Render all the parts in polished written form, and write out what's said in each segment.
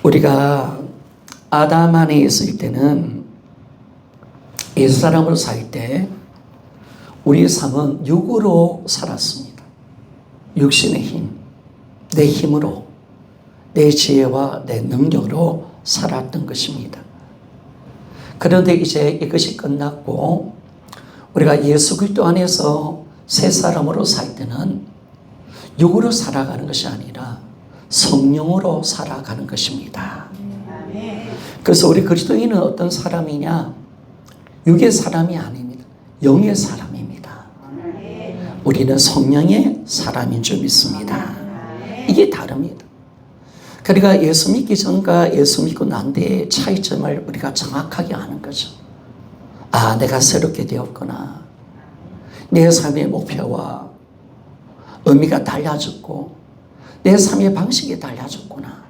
우리가 아담 안에 있을 때는 옛사람으로 살 때 우리의 삶은 육으로 살았습니다. 육신의 힘, 내 힘으로, 내 지혜와 내 능력으로 살았던 것입니다. 그런데 이제 이것이 끝났고 우리가 예수 그리스도 안에서 새 사람으로 살 때는 육으로 살아가는 것이 아니라 성령으로 살아가는 것입니다. 그래서 우리 그리스도인은 어떤 사람이냐? 육의 사람이 아닙니다. 영의 사람입니다. 우리는 성령의 사람인 줄 믿습니다. 이게 다릅니다. 그러니까 예수 믿기 전과 예수 믿고 난 뒤의 차이점을 우리가 정확하게 아는 거죠. 아, 내가 새롭게 되었구나. 내 삶의 목표와 의미가 달라졌고 내 삶의 방식이 달라졌구나.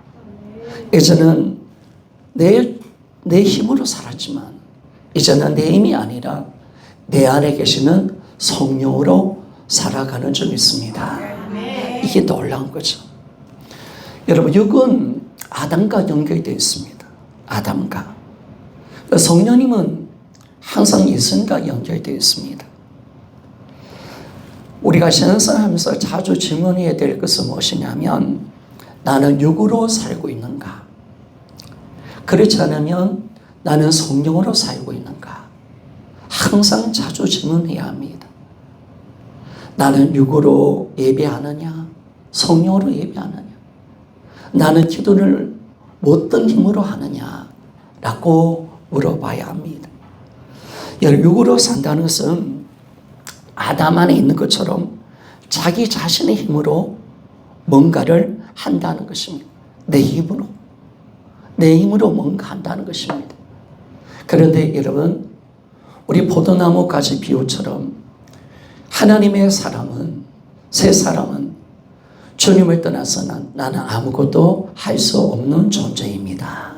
예전은 내 힘으로 살았지만 이제는 내 힘이 아니라 내 안에 계시는 성령으로 살아가는 줄 믿습니다. 이게 놀라운 거죠. 여러분, 육은 아담과 연결되어 있습니다. 아담과. 성령님은 항상 예수님과 연결되어 있습니다. 우리가 신앙생활하면서 자주 질문해야 될 것은 무엇이냐면 나는 육으로 살고 있는가? 그렇지 않으면 나는 성령으로 살고 있는가? 항상 자주 질문해야 합니다. 나는 육으로 예배하느냐? 성령으로 예배하느냐? 나는 기도를 어떤 힘으로 하느냐? 라고 물어봐야 합니다. 육으로 산다는 것은 아담 안에 있는 것처럼 자기 자신의 힘으로 뭔가를 한다는 것입니다. 내 힘으로 뭔가 한다는 것입니다. 그런데 여러분, 우리 포도나무 가지 비유처럼 하나님의 사람은, 새 사람은 주님을 떠나서 나는 아무것도 할 수 없는 존재입니다.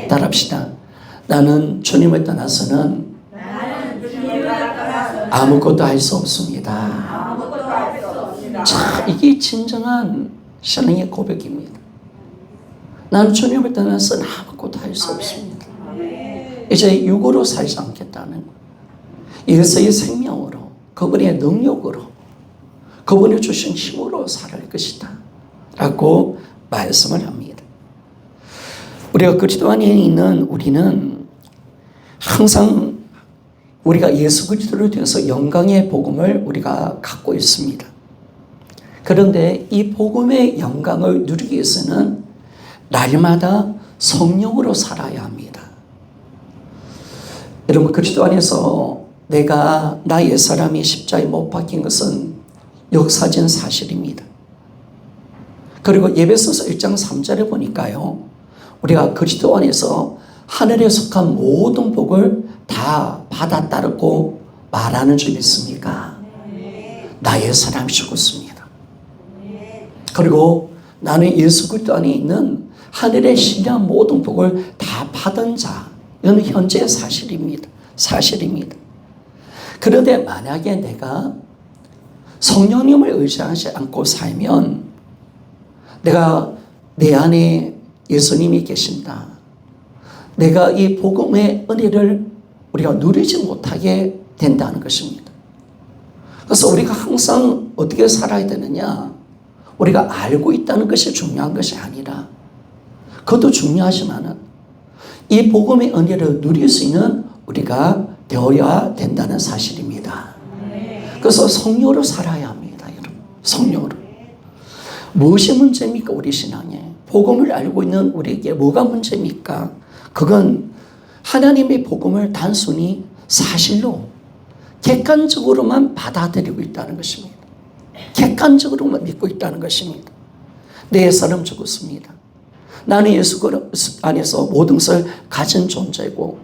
따라합시다. 나는 주님을 떠나서는 아무것도 할 수 없습니다. 자, 이게 진정한 신앙의 고백입니다. 나는 주님을 떠나서는 아무것도 할 수 없습니다. 이제 육으로 살지 않겠다는 거예요. 예수의 생명으로, 그분의 능력으로, 그분이 주신 힘으로 살 것이다 라고 말씀을 합니다. 우리가 그리스도 안에 있는 우리는 항상 우리가 예수 그리스도를 통해서 영광의 복음을 우리가 갖고 있습니다. 그런데 이 복음의 영광을 누리기 위해서는 날마다 성령으로 살아야 합니다. 여러분, 그리스도 안에서 내가 나 옛사람이 십자가에 못 박힌 것은 역사적인 사실입니다. 그리고 에베소서 1장 3절에 보니까요, 우리가 그리스도 안에서 하늘에 속한 모든 복을 다 받았다고 말하는 줄 믿습니까? 나의 사람이 죽었습니다. 그리고 나는 예수 그리스도 안에 있는 하늘의 신령한 모든 복을 다 받은 자, 이건 현재의 사실입니다. 그런데 만약에 내가 성령님을 의지하지 않고 살면 내가 내 안에 예수님이 계신다. 내가 이 복음의 은혜를 우리가 누리지 못하게 된다는 것입니다. 그래서 우리가 항상 어떻게 살아야 되느냐? 우리가 알고 있다는 것이 중요한 것이 아니라 그것도 중요하지만은 이 복음의 은혜를 누릴 수 있는 우리가 되어야 된다는 사실입니다. 그래서 성령으로 살아야 합니다, 여러분. 성령으로. 무엇이 문제입니까, 우리 신앙에? 복음을 알고 있는 우리에게 뭐가 문제입니까? 그건 하나님의 복음을 단순히 사실로 객관적으로만 받아들이고 있다는 것입니다. 객관적으로만 믿고 있다는 것입니다. 내 사람 죽었습니다. 나는 예수 안에서 모든 것을 가진 존재고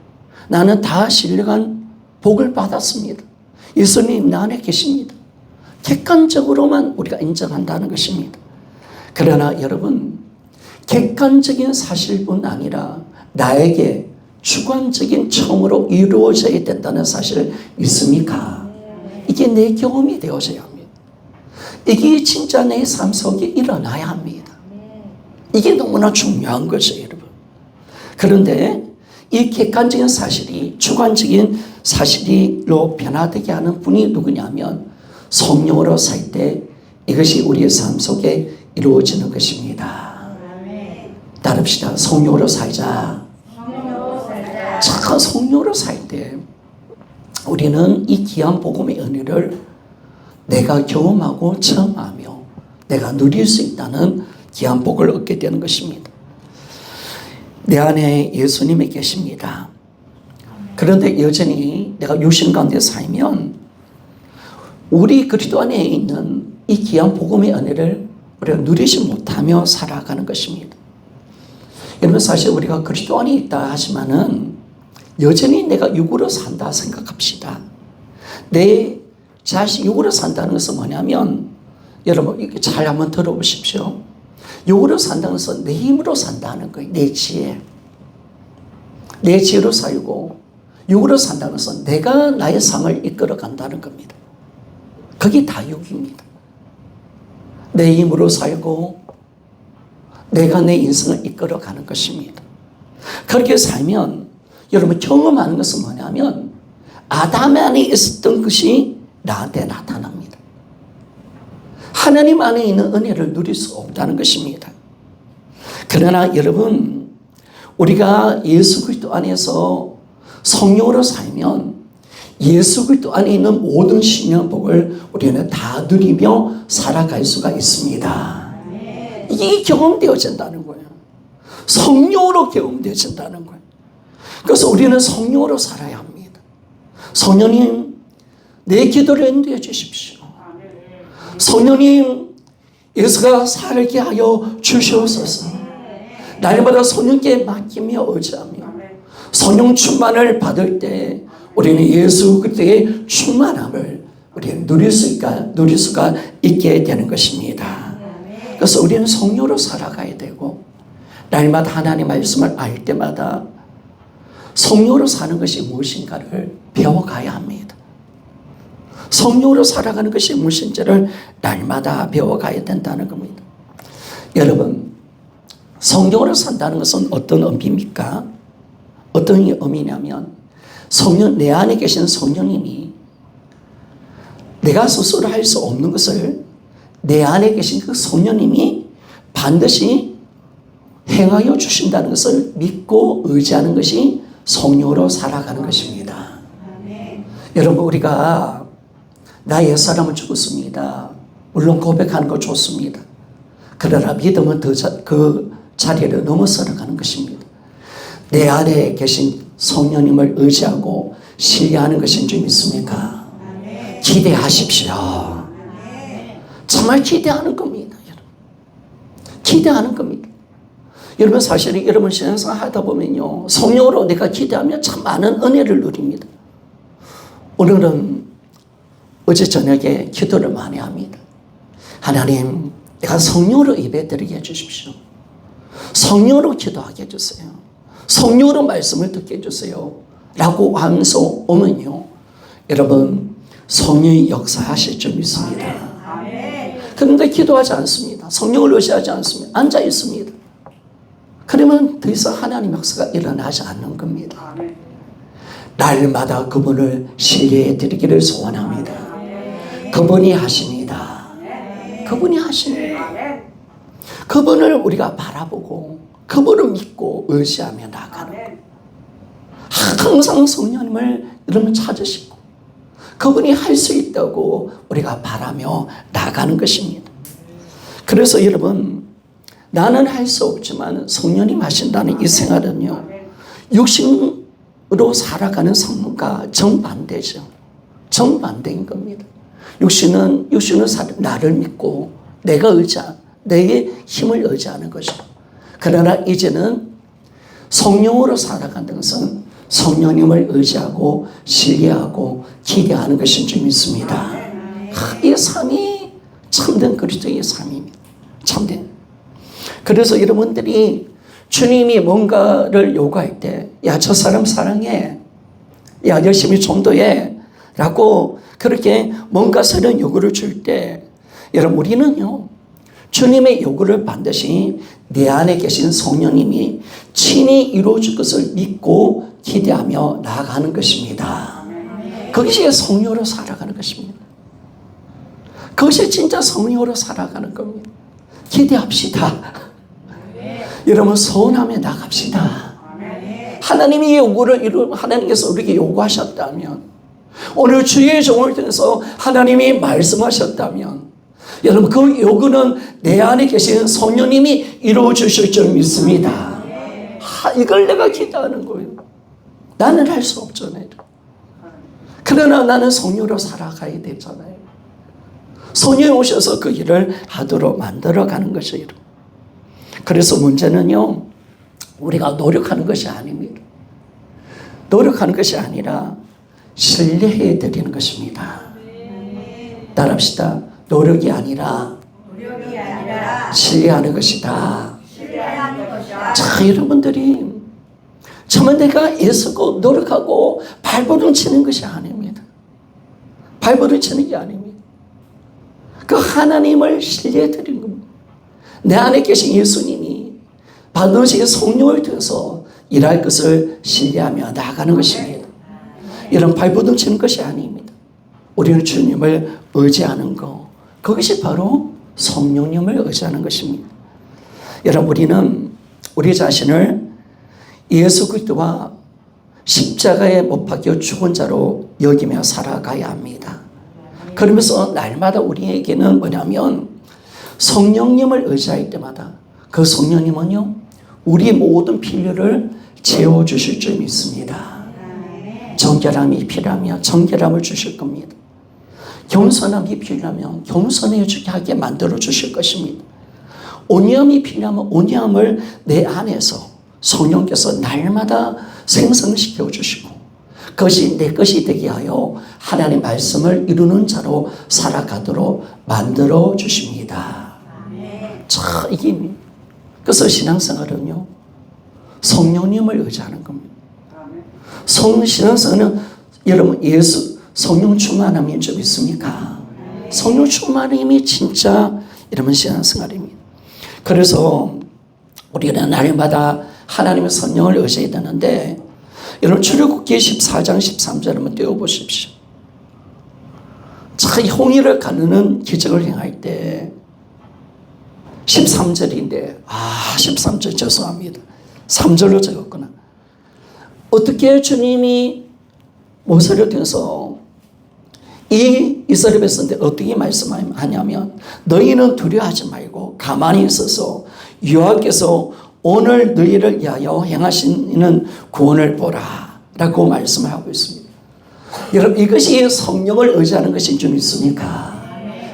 나는 다 신령한 복을 받았습니다. 예수님 나 안에 계십니다. 객관적으로만 우리가 인정한다는 것입니다. 그러나 여러분, 객관적인 사실뿐 아니라 나에게 주관적인 청으로 이루어져야 된다는 사실을 믿습니까? 이게 내 경험이 되어져야 합니다. 이게 진짜 내 삶 속에 일어나야 합니다. 이게 너무나 중요한 거죠, 여러분. 그런데 이 객관적인 사실이 주관적인 사실로 변화되게 하는 분이 누구냐면 성령으로 살 때 이것이 우리의 삶 속에 이루어지는 것입니다. 따릅시다. 성령으로 살자. 자, 성령으로 살 때 우리는 이 귀한 복음의 은혜를 내가 경험하고 체험하며 내가 누릴 수 있다는 귀한 복을 얻게 되는 것입니다. 내 안에 예수님이 계십니다. 그런데 여전히 내가 육신 가운데 살면 우리 그리스도 안에 있는 이 귀한 복음의 은혜를 우리가 누리지 못하며 살아가는 것입니다. 여러분, 사실 우리가 그리스도 안에 있다 하지만은 여전히 내가 육으로 산다 생각합시다. 내 자신 육으로 산다는 것은 뭐냐면, 여러분 이렇게 잘 한번 들어보십시오. 육으로 산다는 것은 내 힘으로 산다는 거예요. 내 지혜. 내 지혜로 살고, 육으로 산다는 것은 내가 나의 삶을 이끌어 간다는 겁니다. 그게 다 육입니다. 내 힘으로 살고 내가 내 인생을 이끌어 가는 것입니다. 그렇게 살면 여러분 경험하는 것은 뭐냐면 아담 안에 있었던 것이 나한테 나타납니다. 하나님 안에 있는 은혜를 누릴 수 없다는 것입니다. 그러나 여러분, 우리가 예수 그리스도 안에서 성령으로 살면 예수 그리스도 안에 있는 모든 신령 복을 우리는 다 누리며 살아갈 수가 있습니다. 이게 경험되어진다는 거예요. 성령으로 경험되어진다는 거예요. 그래서 우리는 성령으로 살아야 합니다. 성령님, 내 기도를 인도해 주십시오. 성령님, 예수가 살게 하여 주시옵소서. 날마다 성령께 맡기며 의지하며 성령 충만을 받을 때 우리는 예수 그리스도의 충만함을 우리는 누릴 수가 있게 되는 것입니다. 그래서 우리는 성령으로 살아가야 되고 날마다 하나님의 말씀을 알 때마다 성령으로 사는 것이 무엇인가를 배워가야 합니다. 성령으로 살아가는 것이 무엇인지를 날마다 배워가야 된다는 겁니다. 여러분, 성령으로 산다는 것은 어떤 의미입니까? 어떤 의미냐면 성령, 내 안에 계신 성령님이 내가 스스로 할 수 없는 것을 내 안에 계신 그 성령님이 반드시 행하여 주신다는 것을 믿고 의지하는 것이 성령으로 살아가는 것입니다. 여러분, 우리가 나 옛사람은 죽었습니다. 물론 고백하는 거 좋습니다. 그러나 믿음은 그 자리를 넘어서가는 것입니다. 내 안에 계신 성령님을 의지하고 신뢰하는 것인 줄 믿습니까? 기대하십시오. 정말 기대하는 겁니다. 여러분. 기대하는 겁니다. 여러분, 사실은 여러분 신앙생활 하다 보면요, 성령으로 내가 기대하면 참 많은 은혜를 누립니다. 오늘은 어제 저녁에 기도를 많이 합니다. 하나님, 내가 성령으로 예배드리게 해주십시오. 성령으로 기도하게 해주세요. 성령으로 말씀을 듣게 해주세요. 라고 하면서 오면요, 여러분, 성령이 역사하실 줄 믿습니다. 그런데 기도하지 않습니다. 성령을 의지하지 않습니다. 앉아 있습니다. 그러면 더 이상 하나님 역사가 일어나지 않는 겁니다. 날마다 그분을 신뢰해 드리기를 소원합니다. 그분이 하십니다. 그분이 하십니다. 그분을 우리가 바라보고 그분을 믿고 의지하며 나가는 거예요. 항상 성령님을 여러분 찾으시고 그분이 할 수 있다고 우리가 바라며 나가는 것입니다. 그래서 여러분, 나는 할 수 없지만 성령님 하신다는 이 생활은요, 육신으로 살아가는 삶과 정반대죠. 정반대인 겁니다. 육신은 나를 믿고 내의 힘을 의지하는 거죠. 그러나 이제는 성령으로 살아간다는 것은 성령님을 의지하고 신뢰하고 기대하는 것인 줄 믿습니다. 이 삶이 참된 그리스도의 삶입니다. 참된. 그래서 여러분들이 주님이 뭔가를 요구할 때, 야, 저 사람 사랑해, 야, 열심히 전도해 라고 그렇게 뭔가 새로운 요구를 줄 때, 여러분, 우리는요, 주님의 요구를 반드시 내 안에 계신 성령님이 친히 이루어질 것을 믿고 기대하며 나아가는 것입니다. 그것이 성령으로 살아가는 것입니다. 그것이 진짜 성령으로 살아가는 겁니다. 기대합시다. 여러분 서운하며 나갑시다. 하나님이 하나님께서 우리에게 요구하셨다면, 오늘 주의 종을 통해서 하나님이 말씀하셨다면, 여러분 그 요구는 내 안에 계신 성령님이 이루어 주실 줄 믿습니다. 이걸 내가 기대하는 거예요. 나는 할 수 없잖아요. 그러나 나는 성령으로 살아가야 되잖아요. 성령이 오셔서 그 일을 하도록 만들어가는 것이에요. 그래서 문제는요, 우리가 노력하는 것이 아닙니다. 노력하는 것이 아니라 신뢰해 드리는 것입니다. 따라합시다. 노력이 아니라 신뢰하는 것이다. 자, 여러분들이 정말 내가 애쓰고 노력하고 발버둥 치는 것이 아닙니다. 발버둥 치는 게 아닙니다. 그 하나님을 신뢰해 드리는 겁니다. 내 안에 계신 예수님이 받으신 성령을 통해서 일할 것을 신뢰하며 나아가는 것입니다. 이런 발버둥 치는 것이 아닙니다. 우리는 주님을 의지하는 것, 그것이 바로 성령님을 의지하는 것입니다. 여러분, 우리는 우리 자신을 예수 그리스도와 십자가에 못 박혀 죽은 자로 여기며 살아가야 합니다. 그러면서 날마다 우리에게는 뭐냐면 성령님을 의지할 때마다 그 성령님은요, 우리 모든 필요를 채워주실 줄 믿습니다. 정결함이 필요하면 정결함을 주실 겁니다. 겸손함이 필요하면 겸손해 주게 하게 만들어 주실 것입니다. 온유함이 필요하면 온유함을 내 안에서 성령께서 날마다 생성시켜 주시고, 그것이 내 것이 되게 하여 하나님의 말씀을 이루는 자로 살아가도록 만들어 주십니다. 자, 이게 그래서 신앙생활은요, 성령님을 의지하는 겁니다. 신앙생활은 여러분 성령 충만함인 줄 믿습니까? 성령 충만함이 진짜 여러분 신앙생활입니다. 그래서 우리는 날마다 하나님의 성령을 의지해야 되는데, 여러분 출애굽기 14장 13절 한번 띄워보십시오. 자, 홍해를 가르는 기적을 행할 때 13절인데 13절 죄송합니다. 3절로 적었구나. 어떻게 주님이 모세를 통해서 이 이스라엘 백성들 어떻게 말씀하냐면, 너희는 두려워하지 말고 가만히 있어서 여호와께서 오늘 너희를 위하여 행하시는 구원을 보라 라고 말씀을 하고 있습니다. 여러분, 이것이 성령을 의지하는 것인 줄 믿습니까?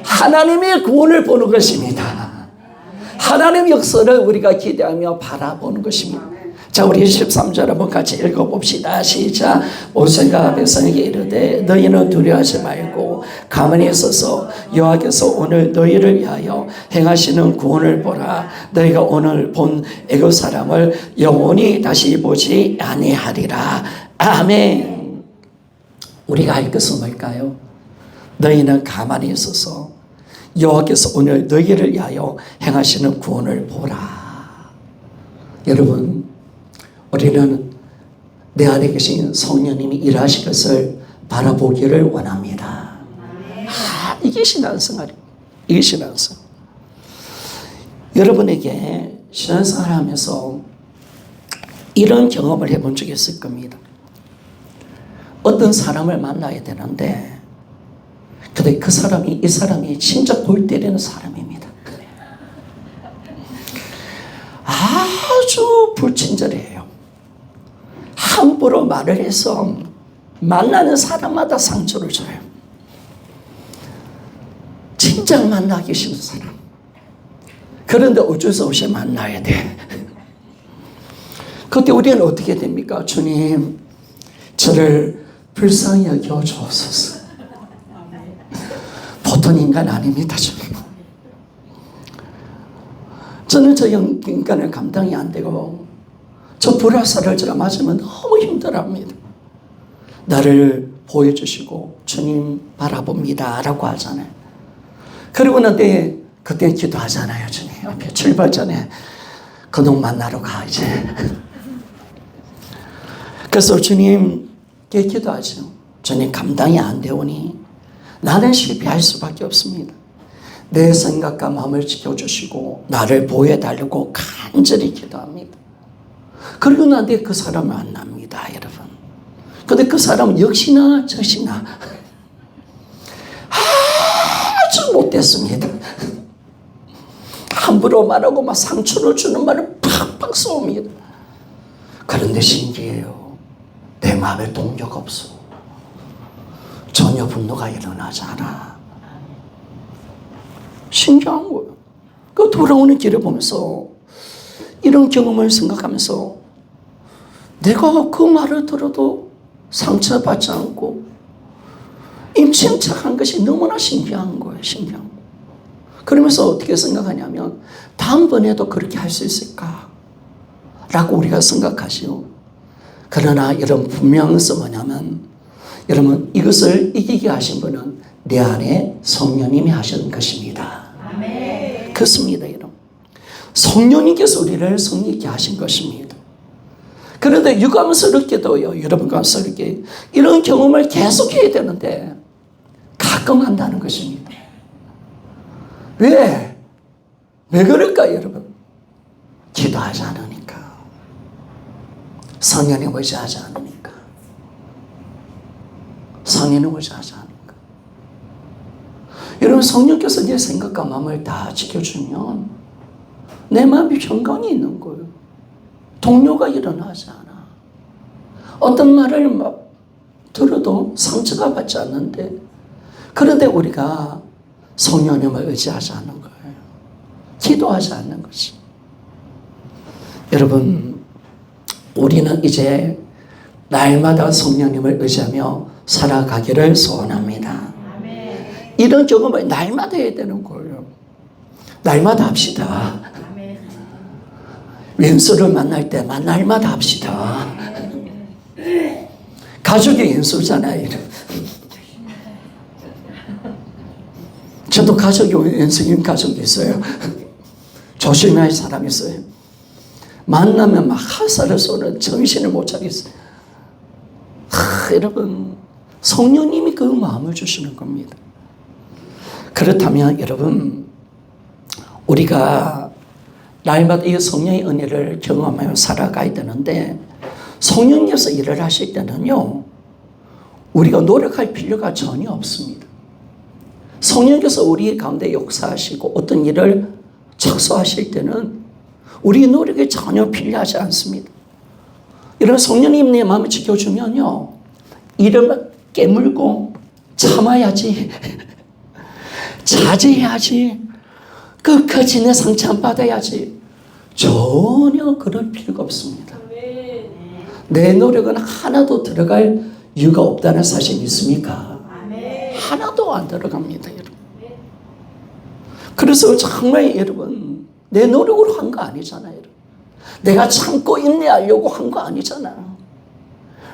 하나님의 구원을 보는 것입니다. 하나님의 역사를 우리가 기대하며 바라보는 것입니다. 자, 우리 13절 한번 같이 읽어봅시다. 시작. 모세가 백성에게 이르되 너희는 두려워하지 말고 가만히 있어서 여호와께서 오늘 너희를 위하여 행하시는 구원을 보라. 너희가 오늘 본 애굽 사람을 영원히 다시 보지 아니하리라. 아멘. 우리가 할 것은 뭘까요? 너희는 가만히 있어서 여호와께서 오늘 너희를 위하여 행하시는 구원을 보라. 여러분, 우리는 내 안에 계신 성령님이 일하실 것을 바라보기를 원합니다. 이게 신앙생활입니다. 이게 신앙생활. 여러분에게 신앙생활 하면서 이런 경험을 해본 적이 있을 겁니다. 어떤 사람을 만나야 되는데, 근데 이 사람이 진짜 골 때리는 사람입니다. 아주 불친절해요. 함부로 말을 해서 만나는 사람마다 상처를 줘요. 진짜 만나기 싫은 사람. 그런데 어쩔 수 없이 만나야 돼. 그때 우리는 어떻게 됩니까? 주님, 저를 불쌍히 여겨 주옵소서. 보통 인간 아닙니다, 주님. 저는 저 인간을 감당이 안 되고, 저 불화살을 제가 맞으면 너무 힘들어합니다. 나를 보여주시고 주님 바라봅니다 라고 하잖아요. 그리고 나서 그때 기도하잖아요. 주님 앞에 출발 전에 그놈 만나러 가 이제. 그래서 주님께 기도하죠. 주님 감당이 안 되오니 나는 실패할 수밖에 없습니다. 내 생각과 마음을 지켜주시고 나를 보호해달라고 간절히 기도합니다. 그리고 나한테 그 사람을 만납니다, 여러분. 근데 그 사람은 역시나 저시나 아주 못됐습니다. 함부로 말하고 막 상처를 주는 말을 팍팍 쏘옵니다. 그런데 신기해요. 내 마음에 동료가 없어. 전혀 분노가 일어나지 않아. 신기한 거예요. 그 돌아오는 길을 보면서 이런 경험을 생각하면서 내가 그 말을 들어도 상처받지 않고 임침착한 것이 너무나 신기한 거예요. 신기한 거. 그러면서 어떻게 생각하냐면 다음번에도 그렇게 할 수 있을까? 라고 우리가 생각하시오. 그러나 여러분 분명한 것은 뭐냐면 여러분 이것을 이기게 하신 분은 내 안에 성령님이 하신 것입니다. 아멘. 그렇습니다, 여러분. 성령님께서 우리를 성립케 하신 것입니다. 그런데 유감스럽게도요, 여러분 감스럽게 이런 경험을 계속해야 되는데 가끔 한다는 것입니다. 왜? 왜 그럴까요, 여러분? 기도하지 않으니까. 성령님 의지하지 않으니까. 성령님 의지하지 않으니까. 여러분 성령께서 내 생각과 마음을 다 지켜주면 내 마음이 평강이 있는 거예요. 동요가 일어나지 않아. 어떤 말을 막 들어도 상처가 받지 않는데 그런데 우리가 성령님을 의지하지 않는 거예요. 기도하지 않는 것이. 여러분 우리는 이제 날마다 성령님을 의지하며 살아가기를 소원합니다. 아멘. 이런 경험을 날마다 해야 되는 거예요. 날마다 합시다. 아멘. 왼수를 만날 때만 날마다 합시다. 가족이 왼수잖아요. 저도 가족이 왼수인 가족이 있어요. 조심해야 할 사람이 있어요. 만나면 막 화살을 쏘는 정신을 못 차리겠어요. 여러분 성령님이 그 마음을 주시는 겁니다. 그렇다면 여러분 우리가 날마다 이 성령의 은혜를 경험하며 살아가야 되는데 성령님께서 일을 하실 때는요 우리가 노력할 필요가 전혀 없습니다. 성령께서 우리 가운데 역사하시고 어떤 일을 착수하실 때는 우리 노력이 전혀 필요하지 않습니다. 이런 성령님 내 마음을 지켜주면요 이를 깨물고 참아야지 자제해야지 끝까지 내 상처 안 받아야지 전혀 그럴 필요가 없습니다. 내 노력은 하나도 들어갈 이유가 없다는 사실 믿습니까? 하나도 안 들어갑니다, 여러분. 그래서 정말 여러분 내 노력으로 한 거 아니잖아요. 여러분. 내가 참고 인내하려고 한 거 아니잖아.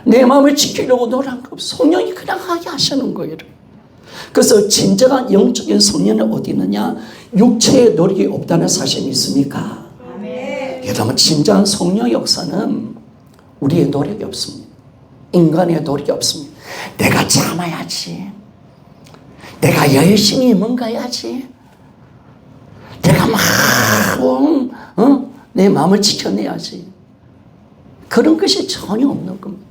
내 마음을 지키려고 노력한 거 없어. 성령이 그냥 하게 하시는 거예요. 여러분. 그래서 진정한 영적인 성령은 어디 있느냐? 육체의 노력이 없다는 사실 믿습니까? 여러분 진정한 성령 역사는 우리의 노력이 없습니다. 인간의 노력이 없습니다. 내가 참아야지. 내가 열심히 뭔가 해야지. 내가 막 내 마음을 지켜내야지. 그런 것이 전혀 없는 겁니다.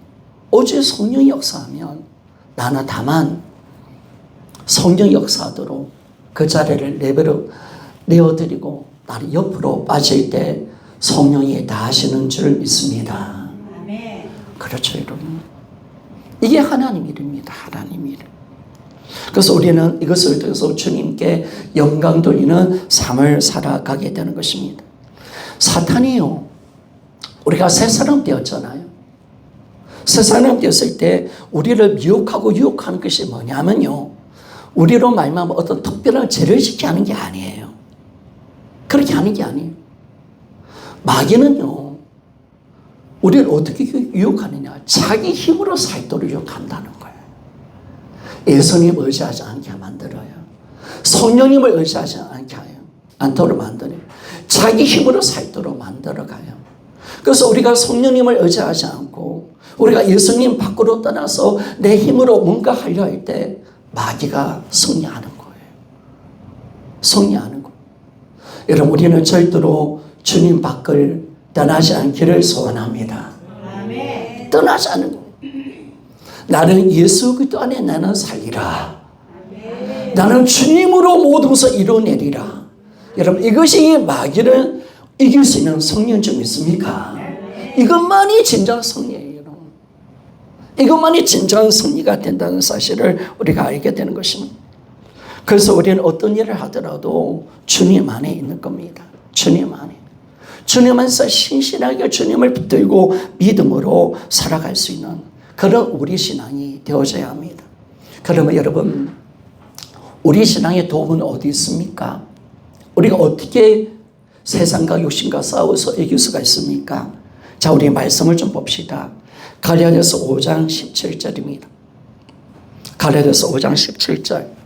오직 성령이 역사하면 나는 다만 성령 역사하도록 그 자리를 내어드리고 나를 옆으로 빠질 때 성령이 다 하시는 줄 믿습니다. 아멘. 그렇죠, 여러분. 이게 하나님 일입니다. 하나님 일. 그래서 우리는 이것을 통해서 주님께 영광 돌리는 삶을 살아가게 되는 것입니다. 사탄이요, 우리가 새 사람 되었잖아요. 새 사람 되었을 때 우리를 미혹하고 유혹하는 것이 뭐냐면요, 우리로 말미암아 어떤 특별한 죄를 짓게 하는 게 아니에요. 그렇게 하는 게 아니에요. 마귀는요, 우리를 어떻게 유혹하느냐, 자기 힘으로 살도록 유혹한다는 거예요. 예수님을 의지하지 않게 만들어요. 성령님을 의지하지 않게 해요. 않도록 만들어요. 자기 힘으로 살도록 만들어가요. 그래서 우리가 성령님을 의지하지 않고 우리가 예수님 밖으로 떠나서 내 힘으로 뭔가 하려 할 때 마귀가 승리하는 거예요. 승리하는 거예요. 여러분, 우리는 절대로 주님 밖을 떠나지 않기를 소원합니다. 아멘. 떠나지 않는 거예요. 나는 예수 그리스도 안에 나는 살리라. 아멘. 나는 주님으로 모든 것을 이루어내리라. 여러분, 이것이 마귀를 이길 수 있는 성령 좀 있습니까? 이것만이 진정한 승리예요. 이것만이 진정한 승리가 된다는 사실을 우리가 알게 되는 것입니다. 그래서 우리는 어떤 일을 하더라도 주님 안에 있는 겁니다. 주님 안에. 주님 안에서 신실하게 주님을 붙들고 믿음으로 살아갈 수 있는 그런 우리 신앙이 되어져야 합니다. 그러면 여러분, 우리 신앙의 도움은 어디 있습니까? 우리가 어떻게 세상과 욕심과 싸워서 이길 수가 있습니까? 자, 우리 말씀을 좀 봅시다. 갈라디아서 5장 17절입니다. 갈라디아서 5장 17절.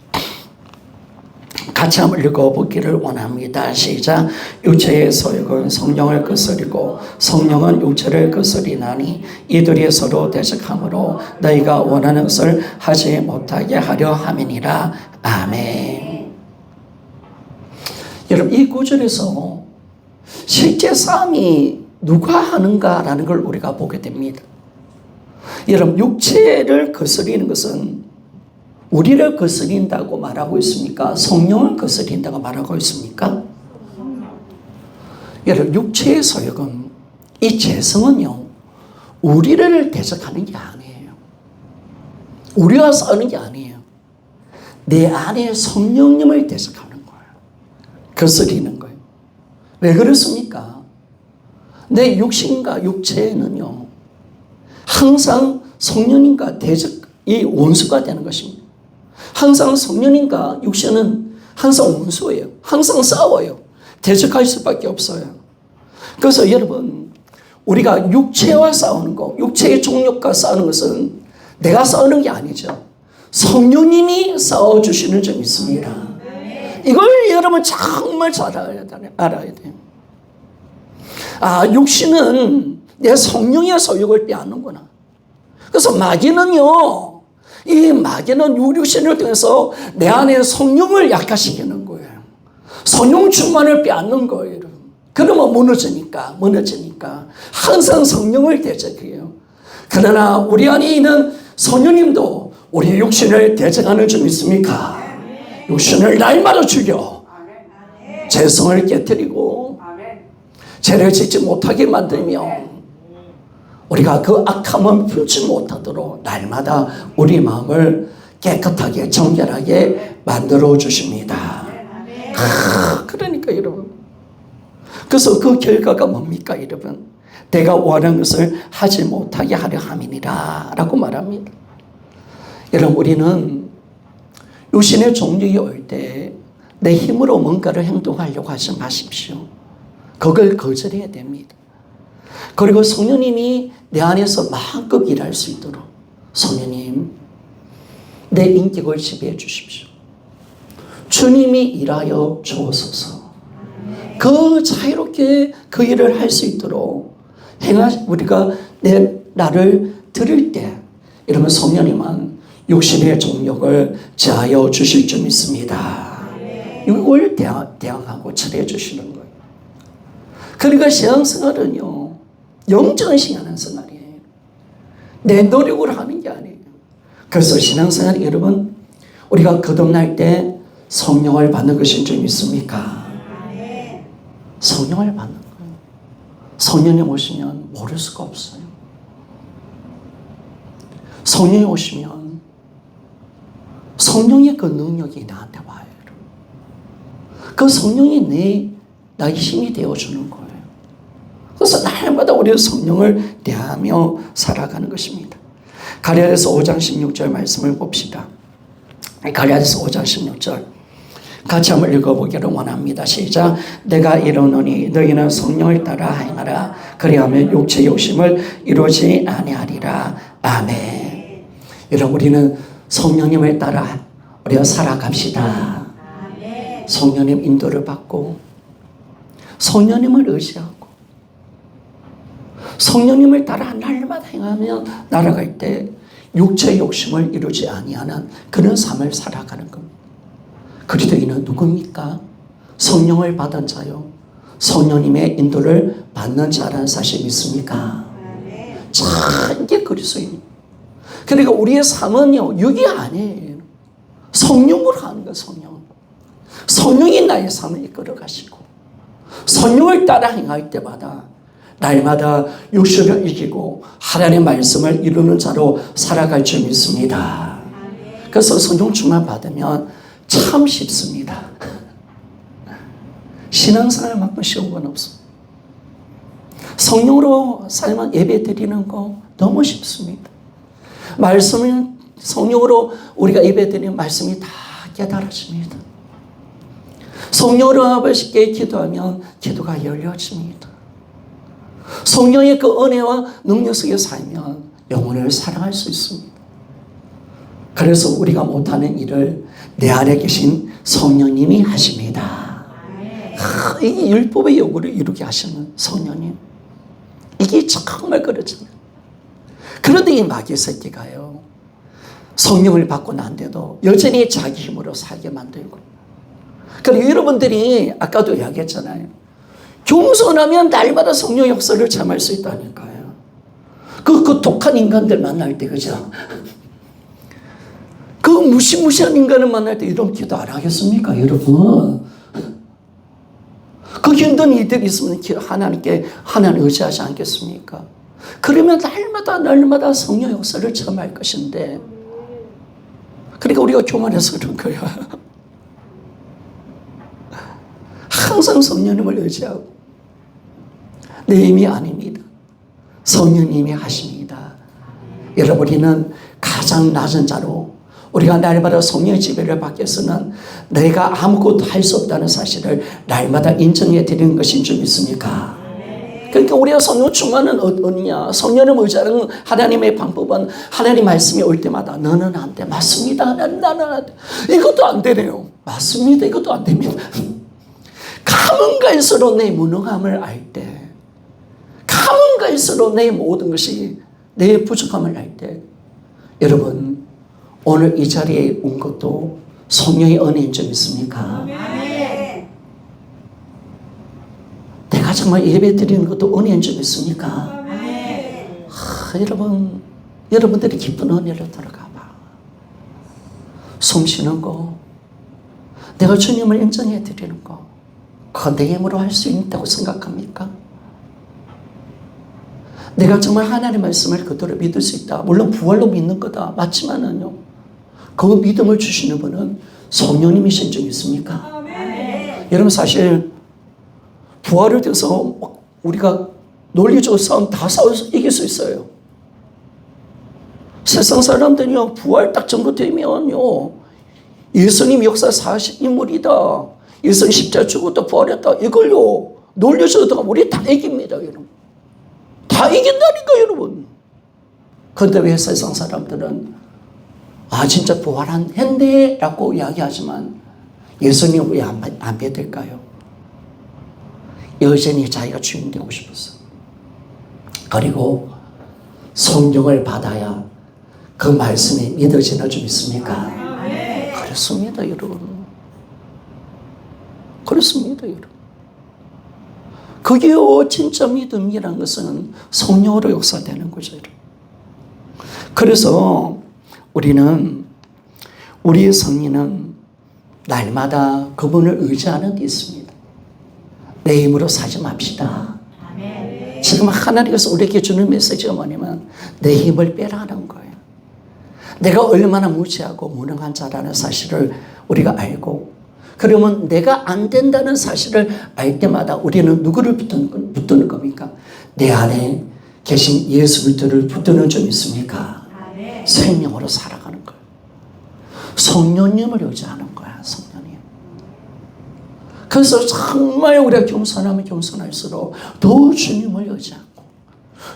같이 한번 읽어보기를 원합니다. 시작. 육체의 소욕은 성령을 거스리고 성령은 육체를 거스리나니 이들이 서로 대적하므로 너희가 원하는 것을 하지 못하게 하려 함이니라. 아멘. 여러분, 이 구절에서 실제 싸움이 누가 하는가라는 걸 우리가 보게 됩니다. 여러분, 육체를 거스리는 것은 우리를 거스린다고 말하고 있습니까? 성령을 거스린다고 말하고 있습니까? 여러분, 육체의 소욕은, 이 죄성은요, 우리를 대적하는 게 아니에요. 우리와 싸우는 게 아니에요. 내 안에 성령님을 대적하는 거예요. 거스리는 거예요. 왜 그렇습니까? 내 육신과 육체는요, 항상 성령님과 대적이 원수가 되는 것입니다. 항상 성령님과 육신은 항상 원수예요. 항상 싸워요. 대적할 수밖에 없어요. 그래서 여러분, 우리가 육체와 싸우는 거, 육체의 종력과 싸우는 것은 내가 싸우는 게 아니죠. 성령님이 싸워주시는 점이 있습니다. 이걸 여러분 정말 잘 알아야 돼요. 아, 육신은 내 성령의 소욕을 빼앗는구나. 그래서 마귀는요, 이 마귀는 육신을 통해서 내 안에 성령을 약화시키는 거예요. 성령 충만을 빼앗는 거예요. 그러면 무너지니까. 항상 성령을 대적해요. 그러나 우리 안에 있는 성령님도 우리 육신을 대적하는 점 있습니까? 육신을 날마다 죽여 죄성을 깨뜨리고 죄를 짓지 못하게 만들며 우리가 그 악함을 품지 못하도록 날마다 우리 마음을 깨끗하게 정결하게 만들어 주십니다. 그러니까 여러분, 그래서 그 결과가 뭡니까 여러분? 내가 원하는 것을 하지 못하게 하려 함이니라 라고 말합니다. 여러분, 우리는 육신의 종력이 올 때 내 힘으로 뭔가를 행동하려고 하지 마십시오. 그걸 거절해야 됩니다. 그리고 성령님이 내 안에서 마음껏 일할 수 있도록 성령님, 내 인격을 지배해 주십시오. 주님이 일하여 주옵소서. 그 자유롭게 그 일을 할 수 있도록 우리가 나를 들을 때 이러면 성령님은 육신의 종력을 제하여 주실 줄 믿습니다. 이걸 대항하고 처리해 주시는 거예요. 그러니까 신앙생활은요, 영적인 신앙생활이에요. 내 노력으로 하는 게 아니에요. 그래서 신앙생활 여러분, 우리가 거듭날 때 성령을 받는 것인 줄 믿습니까? 성령을 받는 거예요. 성령이 오시면 모를 수가 없어요. 성령이 오시면 성령의 그 능력이 나한테 와요. 그 성령이 나의 힘이 되어주는 거예요. 그래서 날마다 우리는 성령을 대하며 살아가는 것입니다. 갈라디아서 5장 16절 말씀을 봅시다. 갈라디아서 5장 16절 같이 한번 읽어보기를 원합니다. 시작. 내가 이르노니 너희는 성령을 따라 행하라. 그리하면 육체 욕심을 이루지 아니하리라. 아멘. 여러분, 우리는 성령님을 따라 우리가 살아갑시다. 성령님 인도를 받고 성령님을 의지하고 성령님을 따라 날마다 행하며 날아갈 때 육체의 욕심을 이루지 아니하는 그런 삶을 살아가는 겁니다. 그리스도인은 누굽니까? 성령을 받은 자요, 성령님의 인도를 받는 자라는 사실 믿습니까? 자, 이게 그리스도인입니다. 그러니까 우리의 삶은요, 육이 아니에요. 성령으로 하는 거예요. 성령이 나의 삶을 이끌어 가시고 성령을 따라 행할 때마다 날마다 육신을 이기고 하나님의 말씀을 이루는 자로 살아갈 줄 믿습니다. 그래서 성령 충만 받으면 참 쉽습니다. 신앙생활만큼 쉬운 건 없습니다. 성령으로 살면 예배 드리는 거 너무 쉽습니다. 말씀을 성령으로 우리가 예배 드리는 말씀이 다 깨달아집니다. 성령으로 아버지께 기도하면 기도가 열려집니다. 성령의 그 은혜와 능력 속에 살면 영혼을 사랑할 수 있습니다. 그래서 우리가 못하는 일을 내 안에 계신 성령님이 하십니다. 이게 율법의 요구를 이루게 하시는 성령님. 이게 정말 그렇잖아요. 그런데 이 마귀 새끼가요, 성령을 받고 난데도 여전히 자기 힘으로 살게 만들고, 그리고 여러분들이 아까도 이야기했잖아요. 겸손하면 날마다 성령 역사를 체험할 수 있다니까요. 그 독한 인간들 만날 때, 그죠? 그 무시무시한 인간을 만날 때 이런 기도 안 하겠습니까, 여러분? 그 힘든 일들이 있으면 하나님께 하나님 의지하지 않겠습니까? 그러면 날마다 성령 역사를 체험할 것인데, 그러니까 우리가 교만해서 그런 거야. 항상 성령님을 의지하고, 내 힘이 아닙니다. 성령님이 하십니다. 여러분, 우리는 가장 낮은 자로 우리가 날마다 성령의 지배를 받겠으나 내가 아무것도 할 수 없다는 사실을 날마다 인정해 드리는 것인 줄 믿습니까? 그러니까 우리가 성령 충만은 어느냐? 성령을 의지하는 하나님의 방법은 하나님 말씀이 올 때마다 너는 안 돼. 맞습니다. 나는 안 돼. 이것도 안 되네요. 맞습니다. 이것도 안 됩니다. 가면 갈수록 내 무능함을 알 때, 가면 갈수록 내 모든 것이 내 부족함을 알 때, 여러분, 오늘 이 자리에 온 것도 성령의 은혜인 줄 믿습니까? 내가 정말 예배 드리는 것도 은혜인 줄 믿습니까? 여러분들이 기쁜 은혜를 들어가 봐. 숨 쉬는 거, 내가 주님을 인정해 드리는 거, 그거 내 힘으로 할 수 있다고 생각합니까? 내가 정말 하나님의 말씀을 그대로 믿을 수 있다. 물론 부활로 믿는 거다. 맞지만은요, 그 믿음을 주시는 분은 성령님이신 줄 믿습니까? 여러분, 사실 부활을 통해서 우리가 논리적으로 싸움 다 싸워서 이길 수 있어요. 세상 사람들이요, 부활 딱 전거되면요, 예수님 역사 40인물이다, 예수님 십자가 죽었다 부활했다, 이걸요 논리적으로 우리 다 이깁니다, 여러분. 다 이긴다니까, 여러분. 그런데 왜 세상 사람들은 진짜 부활했네 라고 이야기하지만 예수님 왜 안 믿을까요? 여전히 자기가 주인 되고 싶었어. 그리고 성령을 받아야 그 말씀이 믿어지는 줄 믿습니까? 그렇습니다, 여러분. 그렇습니다, 여러분. 그게요, 진짜 믿음이라는 것은 성령으로 역사되는 거죠, 여러분. 그래서 우리의 승리는 날마다 그분을 의지하는 데 있습니다. 내 힘으로 사지 맙시다. 지금 하나님께서 우리에게 주는 메시지가 뭐냐면 내 힘을 빼라는 거예요. 내가 얼마나 무지하고 무능한 자라는 사실을 우리가 알고, 그러면 내가 안 된다는 사실을 알 때마다 우리는 누구를 붙드는 겁니까? 내 안에 계신 예수 그리스도를 붙드는 줄 믿습니까? 생명으로 살아가는 거예요. 성령님을 의지하는 거야, 성령님. 그래서 정말 우리가 겸손하면 겸손할수록 더 주님을 의지하고,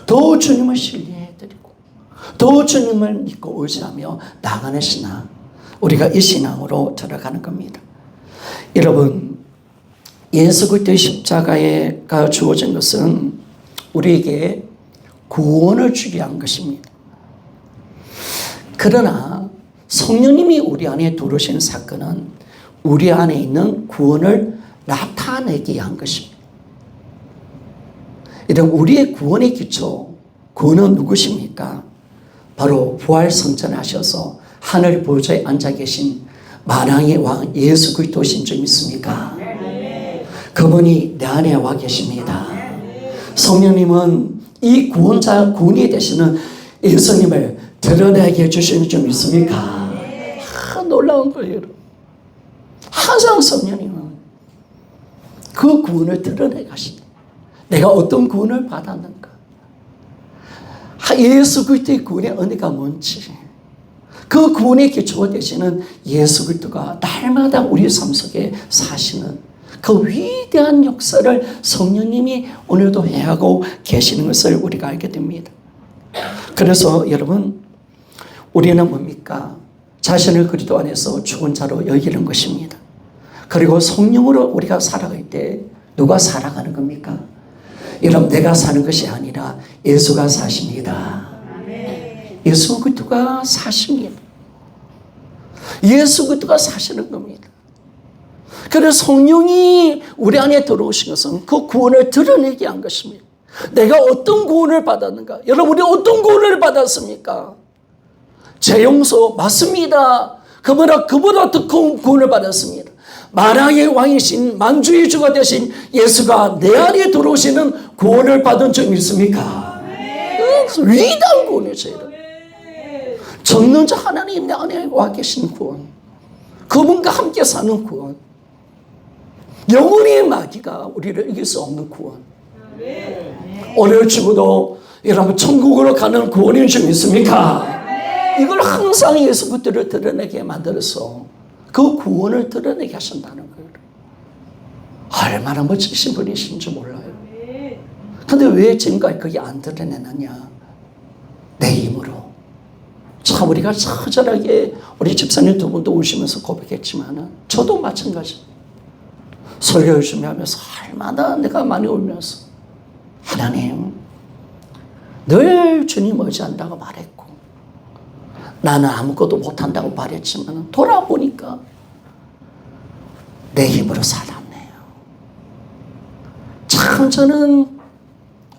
더 주님을 신뢰해드리고, 더 주님을 믿고 의지하며 나가는 신앙, 우리가 이 신앙으로 들어가는 겁니다. 여러분, 예수 그리스도의 십자가가 주어진 것은 우리에게 구원을 주기 위한 것입니다. 그러나 성령님이 우리 안에 들어오신 사건은 우리 안에 있는 구원을 나타내기 위한 것입니다. 이런 우리의 구원의 기초, 구원은 누구십니까? 바로 부활 성전하셔서 하늘 보좌에 앉아 계신 만왕의 왕 예수 그리스도신 줄 믿습니까? 그분이 내 안에 와 계십니다. 성령님은 이 구원자, 구원이 되시는 예수님을 드러내게 해주시는 줄 믿습니까? 놀라운 거예요. 항상 성령님은 그 구원을 드러내 가십니다. 내가 어떤 구원을 받았는가? 예수 그리스도의 구원의 은혜가 뭔지, 그 구원의 기초가 되시는 예수 그리스도가 날마다 우리 삶 속에 사시는 그 위대한 역사를 성령님이 오늘도 해하고 계시는 것을 우리가 알게 됩니다. 그래서 여러분, 우리는 뭡니까? 자신을 그리스도 안에서 죽은 자로 여기는 것입니다. 그리고 성령으로 우리가 살아갈 때 누가 살아가는 겁니까? 여러분, 내가 사는 것이 아니라 예수가 사십니다. 예수 그리스도가 사십니다. 예수 그리스도가 사시는 겁니다. 그래서 성령이 우리 안에 들어오신 것은 그 구원을 드러내게 한 것입니다. 내가 어떤 구원을 받았는가? 여러분이 어떤 구원을 받았습니까? 제 용서 맞습니다. 그보다 더 큰 구원을 받았습니다. 만왕의 왕이신 만주의 주가 되신 예수가 내 안에 들어오시는 구원을 받은 적 있습니까? 위대한 구원이죠. 전능자 하나님 내 안에 와 계신 구원, 그분과 함께 사는 구원, 영원히 마귀가 우리를 이길 수 없는 구원, 오늘 죽어도 여러분 천국으로 가는 구원인 줄 믿습니까? 이걸 항상 예수 그리스도를 드러내게 만들어서 그 구원을 드러내게 하신다는 거예요. 얼마나 멋지신 분이신지 몰라요. 근데 왜 지금까지 그게 안 드러내느냐? 내 힘으로. 참 우리가 처절하게 우리 집사님 두 분도 우시면서 고백했지만 저도 마찬가지. 설교 열심히 하면서 얼마나 내가 많이 울면서 하나님 늘 주님 의지한다고 말했고 나는 아무것도 못한다고 말했지만 돌아보니까 내 힘으로 살았네요. 참 저는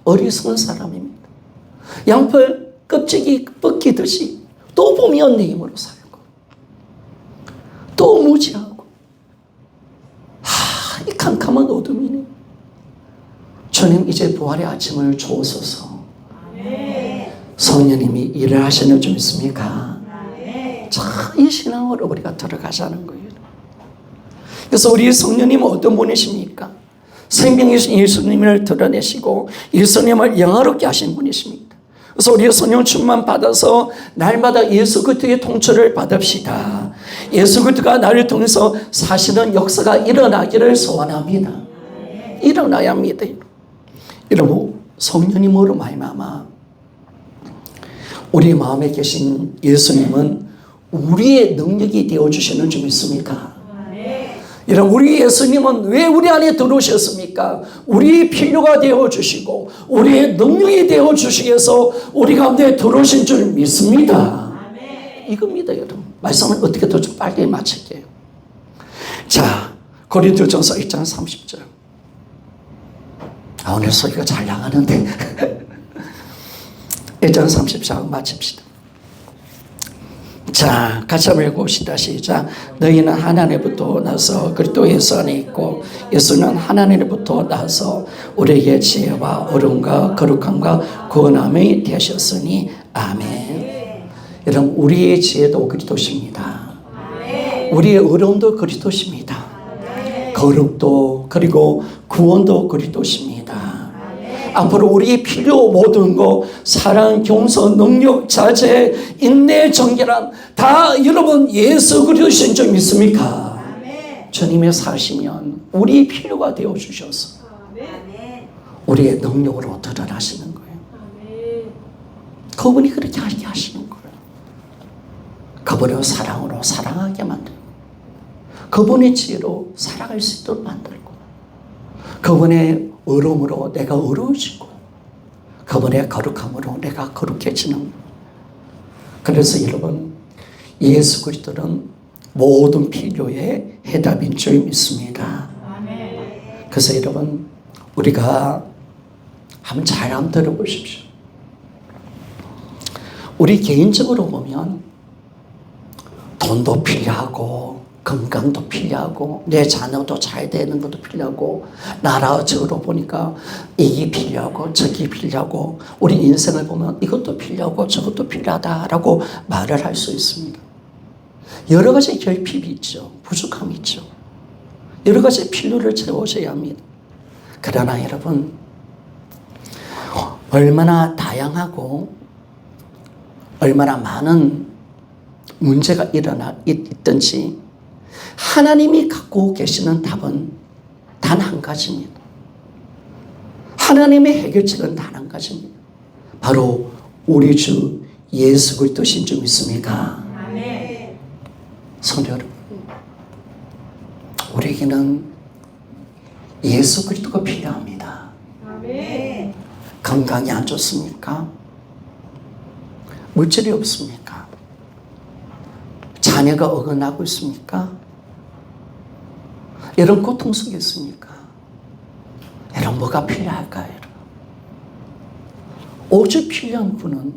어리석은 사람입니다. 양파 껍질이 벗기듯이 또 보면 내 힘으로 살고 또 무지하고 이 캄캄한 어둠이네. 주님 이제 부활의 아침을 주옵소서. 성령님이 일을 하시는 줄 믿습니까? 자, 이 신앙으로 우리가 들어가자는 거예요. 그래서 우리 성령님은 어떤 분이십니까? 생명이신 예수님을 드러내시고 예수님을 영화롭게 하신 분이십니다. 그래서 우리 성령 충만 받아서 날마다 예수 그리스도의 통치를 받읍시다. 예수 그리스도가 나를 통해서 사시는 역사가 일어나기를 소원합니다. 일어나야 합니다. 여러분, 성령님으로 말미암아 우리 마음에 계신 예수님은 우리의 능력이 되어주시는 줄 믿습니까? 여러분, 우리 예수님은 왜 우리 안에 들어오셨습니까? 우리의 필요가 되어주시고 우리의 능력이 되어주시기 위해서 우리 가운데 들어오신 줄 믿습니다. 이겁니다. 여러분, 말씀을 어떻게 더 좀 빨리 마칠게요. 자, 고린도전서 1장 30절. 오늘 소리가 잘 나가는데 1장 30절 마칩시다. 자, 같이 한번 읽어봅시다. 시작. 너희는 하나님부터 나서 그리스도 예수 안에 있고 예수는 하나님부터 나서 우리에게 지혜와 어려움과 거룩함과 구원함이 되셨으니 아멘. 여러분, 우리의 지혜도 그리스도십니다. 우리의 어려움도 그리스도십니다. 거룩도 그리고 구원도 그리스도십니다. 앞으로 우리의 필요 모든 것, 사랑, 겸손, 능력, 자제, 인내, 정결함 다 여러분 예수 그리스도신 줄 믿습니까? 주님의 사시면 우리 필요가 되어 주셔서 우리의 능력으로 드러나시는 거예요. 그분이 그렇게 하게 하시는 거예요. 그분의 사랑으로 사랑하게 만들고 그분의 지혜로 살아갈 수 있도록 만들고 그분의 의로움으로 내가 의로워지고 그분의 거룩함으로 내가 거룩해지는. 그래서 여러분, 예수 그리스도는 모든 필요의 해답인 줄 믿습니다. 그래서 여러분, 우리가 한번 잘 한번 들어보십시오. 우리 개인적으로 보면 돈도 필요하고 건강도 필요하고 내 자녀도 잘 되는 것도 필요하고 나라적으로 보니까 이게 필요하고 저게 필요하고 우리 인생을 보면 이것도 필요하고 저것도 필요하다라고 말을 할 수 있습니다. 여러 가지 결핍이 있죠. 부족함이 있죠. 여러 가지 필요를 채워줘야 합니다. 그러나 여러분, 얼마나 다양하고 얼마나 많은 문제가 있든지 하나님이 갖고 계시는 답은 단 한 가지입니다. 하나님의 해결책은 단 한 가지입니다. 바로 우리 주 예수 그리스도신 줄 믿습니까? 아멘. 성도 여러분, 우리에게는 예수 그리스도가 필요합니다. 아멘. 건강이 안 좋습니까? 물질이 없습니까? 자녀가 어긋나고 있습니까? 여러분 고통 속에 있습니까? 여러분 뭐가 필요할까요? 여러분? 오직 필요한 분은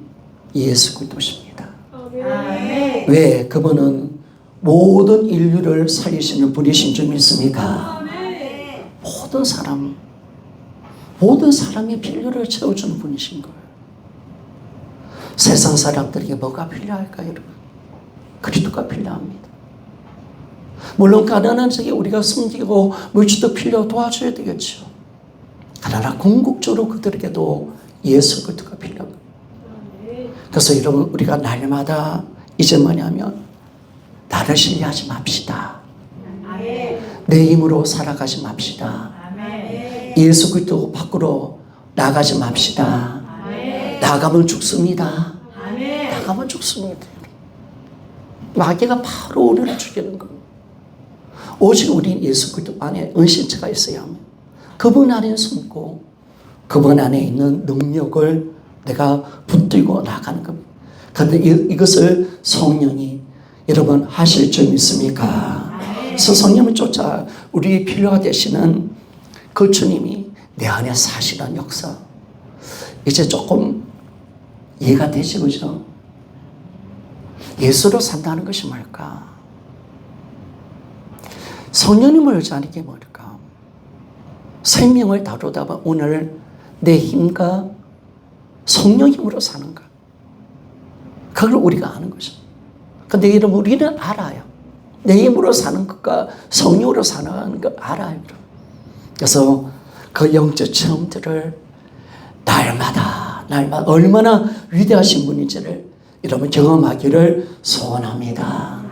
예수 그리스도십니다. 아멘. 왜? 그분은 모든 인류를 살리시는 분이신 줄 믿습니까? 아멘. 모든 사람의 필요를 채워주는 분이신 거예요. 세상 사람들에게 뭐가 필요할까요, 여러분? 그리스도가 필요합니다. 물론 가난한 자에게 우리가 섬기고 물질도 필요 도와줘야 되겠죠. 그러나 궁극적으로 그들에게도 예수 그리스도가 필요합니다. 그래서 여러분, 우리가 날마다 이제 뭐냐면 나를 신뢰하지 맙시다. 내 힘으로 살아가지 맙시다. 예수 그리스도 밖으로 나가지 맙시다. 나가면 죽습니다. 나가면 죽습니다. 마귀가 바로 우리를 죽이는 겁니다. 오직 우리 예수 그리스도 안에 은신처가 있어야 합니다. 그분 안에 숨고 그분 안에 있는 능력을 내가 붙들고 나가는 겁니다. 그런데 이것을 성령이 여러분 하실 줄 믿습니까? 그래서 성령을 쫓아 우리 필요가 되시는 그 주님이 내 안에 사시는 역사, 이제 조금 이해가 되지, 그죠? 예수로 산다는 것이 뭘까? 성령님을 의지하는 게 뭘까? 생명을 다루다 보면 오늘 내 힘과 성령 힘으로 사는가? 그걸 우리가 아는 거죠. 근데 여러분, 우리는 알아요. 내 힘으로 사는 것과 성령으로 사는 걸 알아요. 그래서 그 영적 체험들을 날마다 얼마나 위대하신 분인지를 여러분 경험하기를 소원합니다.